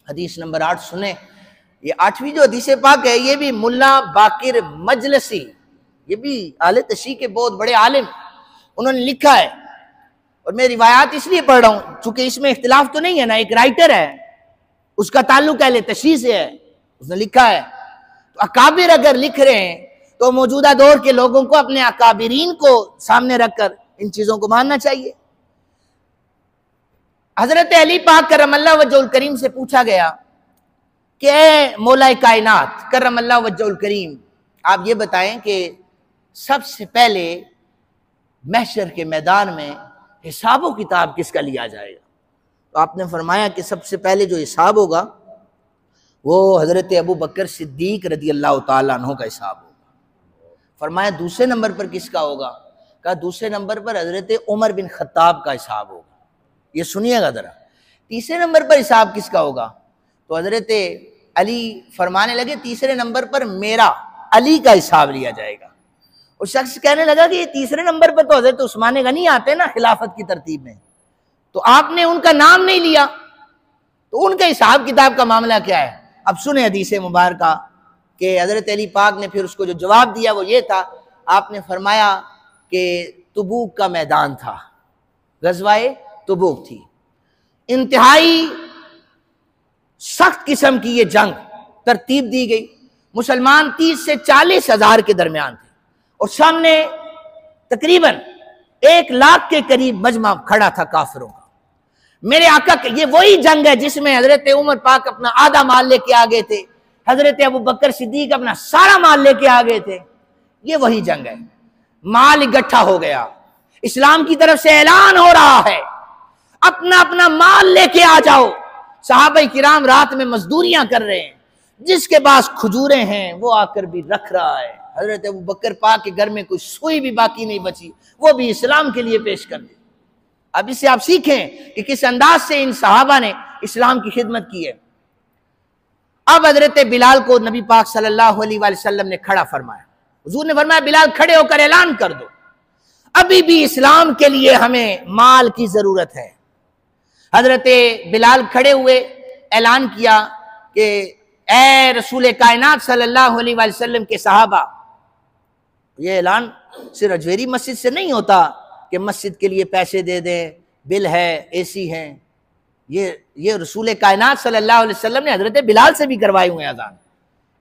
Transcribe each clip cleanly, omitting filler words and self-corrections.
حدیث نمبر 8 سنیں. یہ 8ویں جو حدیث پاک ہے یہ بھی ملا باقر مجلسی، یہ بھی اہل تشیع کے بہت بڑے عالم، انہوں نے لکھا ہے. اور میں روایات اس لیے پڑھ رہا ہوں چونکہ اس میں اختلاف تو نہیں ہے نا، ایک رائٹر ہے اس کا تعلق اہل تشیع سے ہے، اس نے لکھا ہے. تو اکابر اگر لکھ رہے ہیں تو موجودہ دور کے لوگوں کو اپنے اکابرین کو سامنے رکھ کر ان چیزوں کو ماننا چاہیے. حضرت علی پاک کرم اللہ وجہ الکریم سے پوچھا گیا کہ اے مولا کائنات کرم اللہ وجہ الکریم، آپ یہ بتائیں کہ سب سے پہلے محشر کے میدان میں حساب و کتاب کس کا لیا جائے گا؟ تو آپ نے فرمایا کہ سب سے پہلے جو حساب ہوگا وہ حضرت ابو بکر صدیق رضی اللہ تعالیٰ عنہ کا حساب ہوگا. فرمایا دوسرے نمبر پر کس کا ہوگا؟ کہا دوسرے نمبر پر حضرت عمر بن خطاب کا حساب ہوگا. یہ سنیے گا ذرا. تیسرے نمبر پر حساب کس کا ہوگا؟ تو حضرت علی فرمانے لگے تیسرے نمبر پر میرا علی کا حساب لیا جائے گا. اور شخص کہنے لگا کہ یہ تیسرے نمبر پر تو حضرت عثمان غنی آتے نا خلافت کی ترتیب میں، تو آپ نے ان کا نام نہیں لیا، تو ان کا حساب کتاب کا معاملہ کیا ہے؟ اب سنیں حدیث مبارکہ کہ حضرت علی پاک نے پھر اس کو جو جواب دیا وہ یہ تھا، آپ نے فرمایا کہ تبوک کا میدان تھا، غزوہ تبوک تھی، انتہائی سخت قسم کی یہ جنگ ترتیب دی گئی. مسلمان 30 سے 40 ہزار کے درمیان تھے اور سامنے تقریباً 1 لاکھ کے قریب مجمع کھڑا تھا کافروں کا. میرے آقا یہ وہی جنگ ہے جس میں حضرت عمر پاک اپنا آدھا مال لے کے آگے تھے، حضرت ابو بکر صدیق اپنا سارا مال لے کے آگے تھے. یہ وہی جنگ ہے. مال اکٹھا ہو گیا، اسلام کی طرف سے اعلان ہو رہا ہے اپنا اپنا مال لے کے آ جاؤ. صحابہ کرام رات میں مزدوریاں کر رہے ہیں، جس کے پاس کھجوریں ہیں وہ آ کر بھی رکھ رہا ہے. حضرت ابو بکر پاک کے گھر میں کوئی سوئی بھی باقی نہیں بچی، وہ بھی اسلام کے لیے پیش کر دی. اب اس سے آپ سیکھیں کہ کس انداز سے ان صحابہ نے اسلام کی خدمت کی ہے. اب حضرت بلال کو نبی پاک صلی اللہ علیہ وآلہ وسلم نے کھڑا فرمایا. حضور نے فرمایا بلال کھڑے ہو کر اعلان کر دو، ابھی بھی اسلام کے لیے ہمیں مال کی ضرورت ہے. حضرت بلال کھڑے ہوئے، اعلان کیا کہ اے رسول کائنات صلی اللہ علیہ وآلہ وسلم کے صحابہ. یہ اعلان صرف اجویری مسجد سے نہیں ہوتا کہ مسجد کے لیے پیسے دے دیں، بل ہے، اے سی ہے. یہ رسول کائنات صلی اللہ علیہ وسلم نے حضرت بلال سے بھی کروائے ہوئے ہیں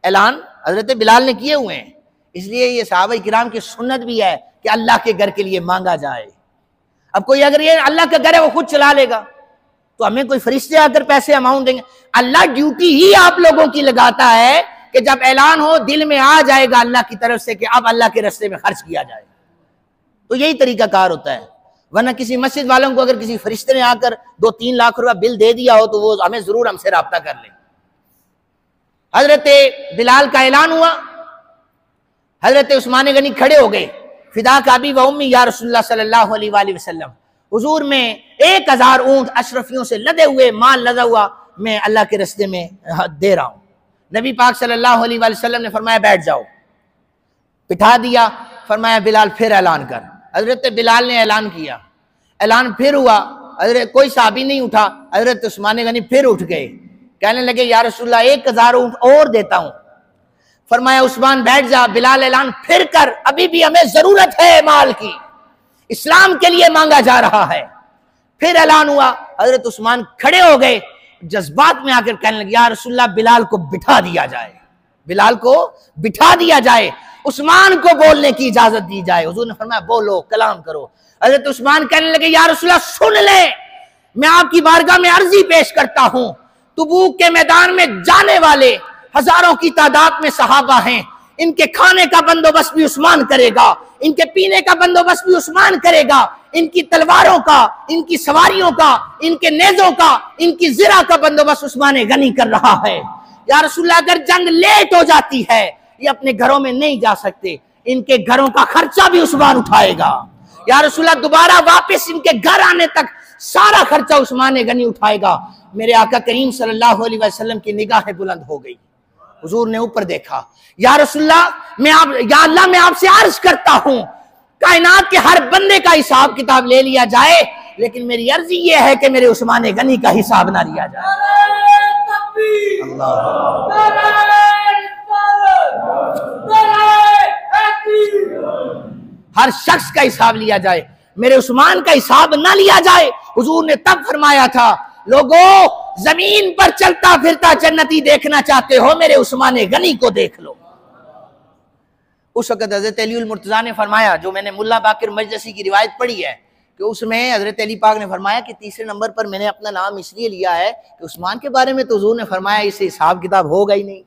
اعلان حضرت بلال نے کیے ہوئے ہیں. اس لیے یہ صحابہ کرام کی سنت بھی ہے کہ اللہ کے گھر کے لیے مانگا جائے. اب کوئی اگر یہ اللہ کا گھر ہے وہ خود چلا لے گا تو ہمیں کوئی فرشتے آ کر پیسے اماؤنٹ دیں گے؟ اللہ ڈیوٹی ہی آپ لوگوں کی لگاتا ہے کہ جب اعلان ہو دل میں آ جائے گا اللہ کی طرف سے کہ اب اللہ کے راستے میں خرچ کیا جائے. تو یہی طریقہ کار ہوتا ہے. ورنہ کسی مسجد والوں کو اگر کسی فرشتے نے آ کر 2-3 لاکھ روپے بل دے دیا ہو تو وہ ہمیں ضرور ہم سے رابطہ کر لیں. حضرت بلال کا اعلان ہوا، حضرت عثمان غنی کھڑے ہو گئے. فداک ابی و امی یا رسول اللہ صلی اللہ علیہ وآلہ وسلم، حضور میں 1000 اونٹ اشرفیوں سے لدے ہوئے مال لدا ہوا میں اللہ کے راستے میں دے رہا ہوں. نبی پاک صلی اللہ علیہ وآلہ وسلم نے فرمایا بیٹھ جاؤ، بٹھا دیا. فرمایا بلال پھر اعلان کر. حضرت بلال نے اعلان کیا، اعلان پھر ہوا. حضرت کوئی صحابی نہیں اٹھا. حضرت عثمان غنی پھر اٹھ گئے، کہنے لگے یا رسول اللہ 1000 اونٹ اور دیتا ہوں. فرمایا عثمان بیٹھ جا. بلال اعلان پھر کر، ابھی بھی ہمیں ضرورت ہے مال کی، اسلام کے لیے مانگا جا رہا ہے. پھر اعلان ہوا. حضرت عثمان کھڑے ہو گئے، جذبات میں آ کر کہنے لگے یا رسول اللہ بلال کو بٹھا دیا جائے، بلال کو بٹھا دیا جائے، عثمان کو بولنے کی اجازت دی جائے. حضور نے فرمایا بولو، کلام کرو. حضرت عثمان کہنے لگے یا رسول اللہ سن لیں، میں آپ کی بارگاہ میں عرضی پیش کرتا ہوں، تبوک کے میدان میں جانے والے ہزاروں کی تعداد میں صحابہ ہیں، ان کے کھانے کا بندوبست بھی عثمان کرے گا، ان کے پینے کا بندوبست بھی عثمان کرے گا، ان کی تلواروں کا، ان کی سواریوں کا، ان کے نیزوں کا، ان کی زرہ کا بندوبست عثمان غنی کر رہا ہے. یا رسول اللہ اگر جنگ لیٹ ہو جاتی ہے یہ اپنے گھروں میں نہیں جا سکتے، ان کے گھروں کا خرچہ بھی عثمان اٹھائے گا. یا رسول اللہ دوبارہ واپس ان کے گھر آنے تک سارا خرچہ عثمان غنی اٹھائے گا. میرے آقا کریم صلی اللہ علیہ وسلم کی نگاہیں بلند ہو گئی. حضور نے اوپر دیکھا. یا رسول اللہ یا اللہ میں آپ سے عرض کرتا ہوں کائنات کے ہر بندے کا حساب کتاب لے لیا جائے، لیکن میری عرضی یہ ہے کہ میرے عثمان غنی کا حساب نہ لیا جائے. ہر شخص کا حساب لیا جائے، میرے عثمان کا حساب نہ لیا جائے۔ حضور نے تب فرمایا تھا لوگوں زمین پر چلتا پھرتا جنتی دیکھنا چاہتے ہو میرے عثمان غنی کو دیکھ لو۔ اس وقت حضرت علی المرتضیٰ نے فرمایا، جو میں نے ملا باقر مجلسی کی روایت پڑھی ہے کہ اس میں حضرت علی پاک نے فرمایا کہ تیسرے نمبر پر میں نے اپنا نام اس لیے لیا ہے کہ عثمان کے بارے میں تو حضور نے فرمایا اسے حساب کتاب ہوگا ہی نہیں۔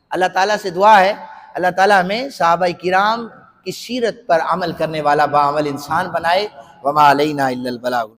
اللہ تعالیٰ سے دعا ہے اللہ تعالیٰ ہمیں صحابہ کرام کی سیرت پر عمل کرنے والا باعمل انسان بنائے۔ وما علینا الا البلاغ۔